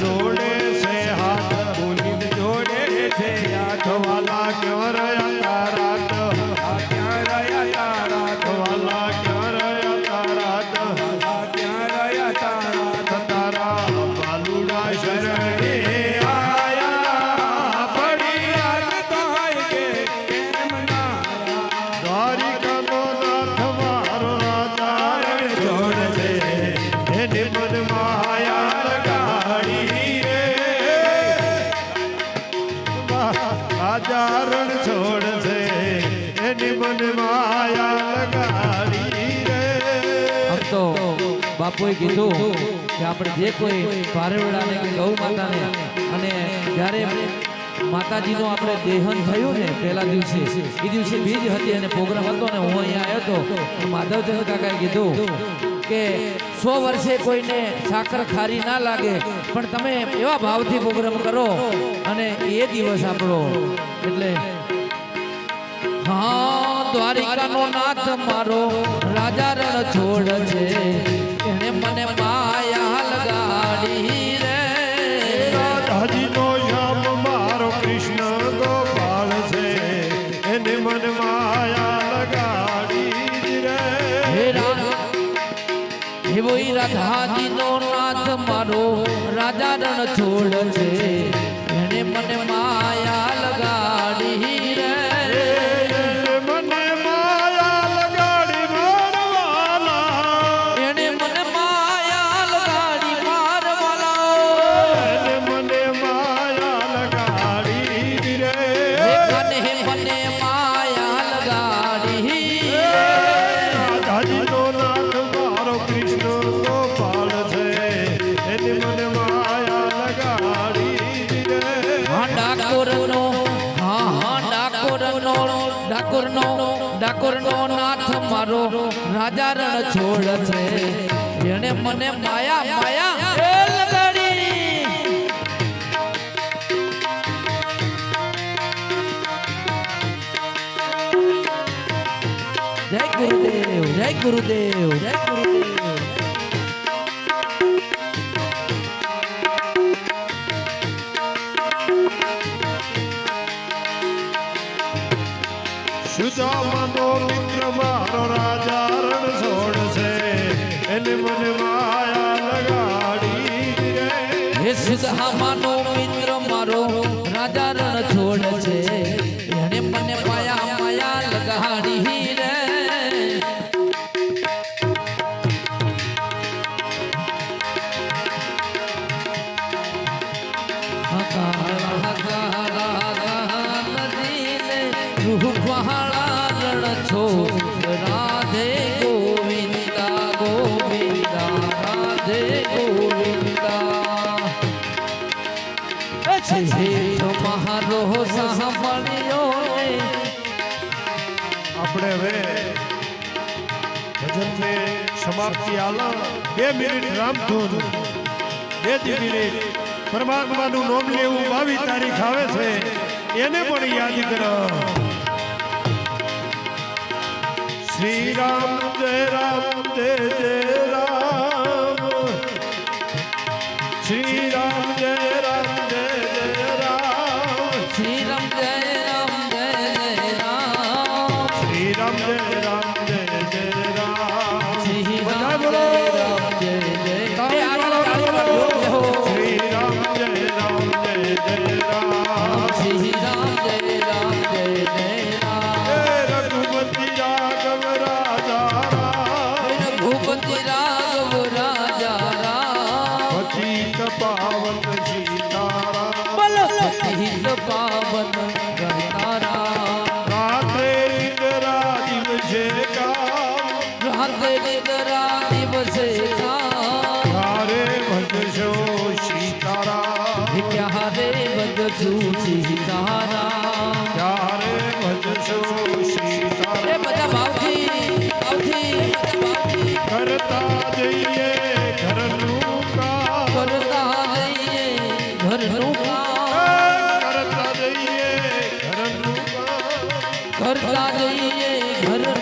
જોડે છે હાથ પુનિત જોડે છે હાથ વાલા ક્યાં રહ્યા રાત ક્યાં રહ્યા તારા વાલા ક્યાં રહ્યા તારા ક્યાં રહ્યા તારા તારા બાલુડા શરણે આયા પડી આગ થાય કે કેમ ના દ્વારિકાનો નાથ મારો રાજા જોડ છે એની મન માયા લગાડી રે રાજા રણ છોડ છે એની મન માયા લગાડી રે આમ તો બાપુએ કીધું કે આપણે જે કોઈ ભારવડાને કે ગૌ માતાને અને જ્યારે માતાજીનું આપણે દેહન થયું ને પહેલા દિવસે એ દિવસે બીજ હતી અને પ્રોગ્રામ હતો ને હું અહીંયા આવ્યો હતો માધવચંદ્ર કાકાએ કીધું કે 100 વર્ષે કોઈને સાકર ખારી ના લાગે પણ તમે એવા ભાવથી પ્રોગ્રામ કરો અને એ દિવસ આપણો એટલે હા દ્વારિકાનો નાથ મારો રાજા રણ છોડ છે એને મને માયા લગાડી રે રાધાજીનો શ્યામ મારો કૃષ્ણ ગોપાલ છે એને મન માયા લગાડી રે હે બોઈ રાધાજીનો નાથ મારો રાજા રણ છોડ છે એને મને માયા લગાડી રે મને માયા લગાડી મારવાલા એને મને માયા લગાડી મારવાલા એને મને માયા લગાડી રે મને માયા લગાડી રાધાજીનો નાથ મારો કૃષ્ણ ગોપાલ છે એને મને માયા લગાડી રે ડાકોરનો નાથ મારો રાજા રણ છોડ છે એને મને માયા લગાડી જય ગુરુદેવ જય ગુરુદેવ જય ગુરુદેવ સુદામાનો મિત્ર મારો રાજા રણ છોડ છે એને મને માયા લગાડી રે હે સુદામાનો મિત્ર મારો રાજા રણ છોડ છે એને મને માયા લગાડી રે રાધે ગોવિંદા ગોવિંદા રાધે ગોવિંદા છે તમારો સાંભળ્યો આપણે હવે ભજનને સમાપ્તિ આલો 2 મિનિટ રામધૂન 2 મિનિટ પરમાત્માનું નામ લેવું 22 તારીખ આવે છે એને પણ યાદ કરો શ્રી રામ જય રામ શ્રી રામ જય રામ શ્રી રામ જય રામ જય રામ શ્રી રામ જય રામ જય રામ શ્રી બધા રામ બોલો જય જય શ્રી રામ જય રામ જય રામ શ્રી રામ જય રામ જય જય રામ રઘુપતિ રાઘવ રાજા રઘુપતિ રાઘવ રાજા રામ પતિત પાવન સીતારામ પતિત પાવન ગણતારામ રાત્રે નિદ્રા દિવસે કામ રાતે નિદ્રા દિવસે ક્યારે ભજશો સીતારામ ક્યારે ભજશું સીતારામ ક્યારે ભજશો સીતારામ એ બધા ભાવથી કરતા જઈએ ઘરનું કામ કરતા જઈએ ઘરનું કામ કરતા જઈએ ઘરનું કામ કરતા જઈએ ઘરનું